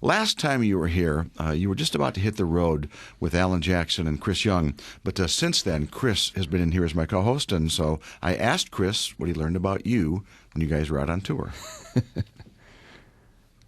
Last time you were here, you were just about to hit the road with Alan Jackson and Chris Young. But since then, Chris has been in here as my co-host, and so I asked Chris what he learned about you when you guys were out on tour.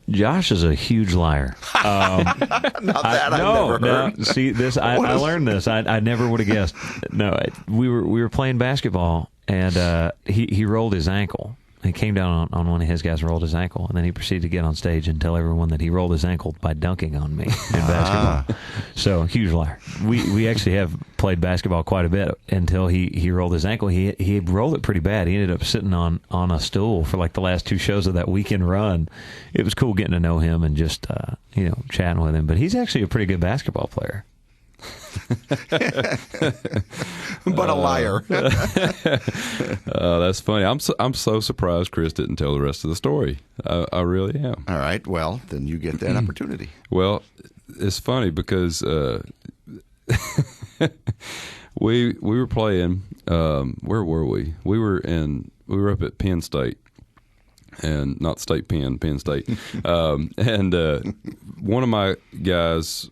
Josh is a huge liar. Not that I've never heard. No, see this. I learned this. I never would have guessed. No, we were playing basketball, and he rolled his ankle. He came down on one of his guys, rolled his ankle, and then he proceeded to get on stage and tell everyone that he rolled his ankle by dunking on me in basketball. So, huge liar. We actually have played basketball quite a bit until he rolled his ankle. He rolled it pretty bad. He ended up sitting on a stool for like the last 2 shows of that weekend run. It was cool getting to know him and just chatting with him. But he's actually a pretty good basketball player. But a liar. That's funny. I'm so surprised Chris didn't tell the rest of the story. I really am. All right. Well, then you get that opportunity. Well, it's funny because we were playing. Where were we? We were up at Penn State. And not State Penn State. And one of my guys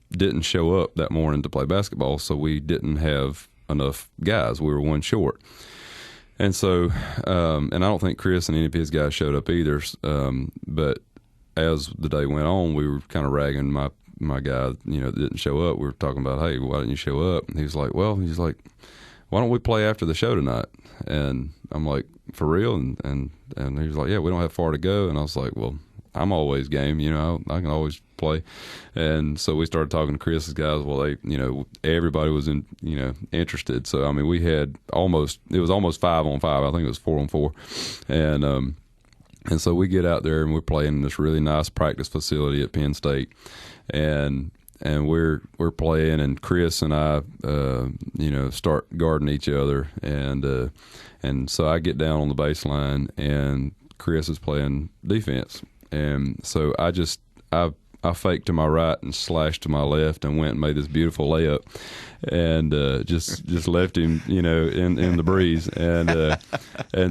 didn't show up that morning to play basketball, so we didn't have enough guys. We were one short. And so, and I don't think Chris and any of his guys showed up either. But as the day went on, we were kind of ragging my guy, that didn't show up. We were talking about, hey, why didn't you show up? And he was like, why don't we play after the show tonight? And I'm like, for real? And he was like, yeah, we don't have far to go. And I was like, well, I'm always game, I can always play. And so we started talking to Chris's guys. Well, everybody was interested. So, I mean, we had it was almost 5-on-5. I think it was 4-on-4. And so we get out there and we're playing in this really nice practice facility at Penn State. And we're playing, and Chris and I, start guarding each other, and so I get down on the baseline, and Chris is playing defense, and so I faked to my right and slashed to my left and went and made this beautiful layup, and just left him, in the breeze, and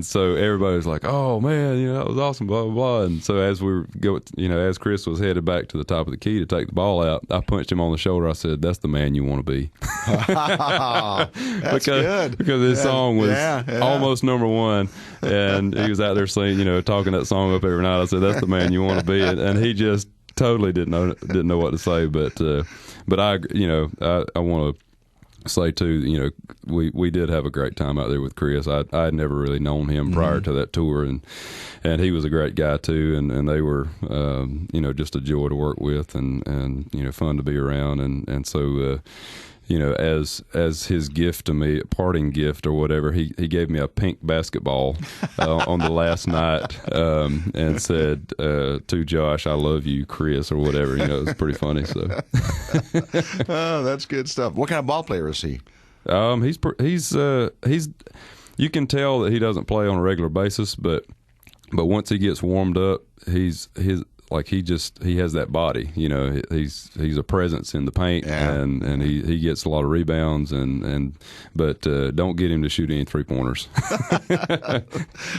so everybody was like, "Oh man, that was awesome," blah blah blah. And so as we go, as Chris was headed back to the top of the key to take the ball out, I punched him on the shoulder. I said, "That's the man you want to be." That's good. Because his song was almost number one, and he was out there singing, talking that song up every night. I said, "That's the man you want to be," and he just totally didn't know what to say. But I want to say too, we did have a great time out there with Chris. I had never really known him prior to that tour, and he was a great guy too, and they were just a joy to work with, and fun to be around, and so as his gift to me, a parting gift or whatever, he gave me a pink basketball on the last night, and said to Josh, "I love you, Chris," or whatever. It was pretty funny. So, oh, that's good stuff. What kind of ball player is he? He's you can tell that he doesn't play on a regular basis, but once he gets warmed up, he has that body, he's a presence in the paint, and he gets a lot of rebounds, but don't get him to shoot any 3-pointers.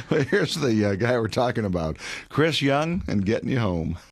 Well, here's the guy we're talking about, Chris Young, and Getting You Home.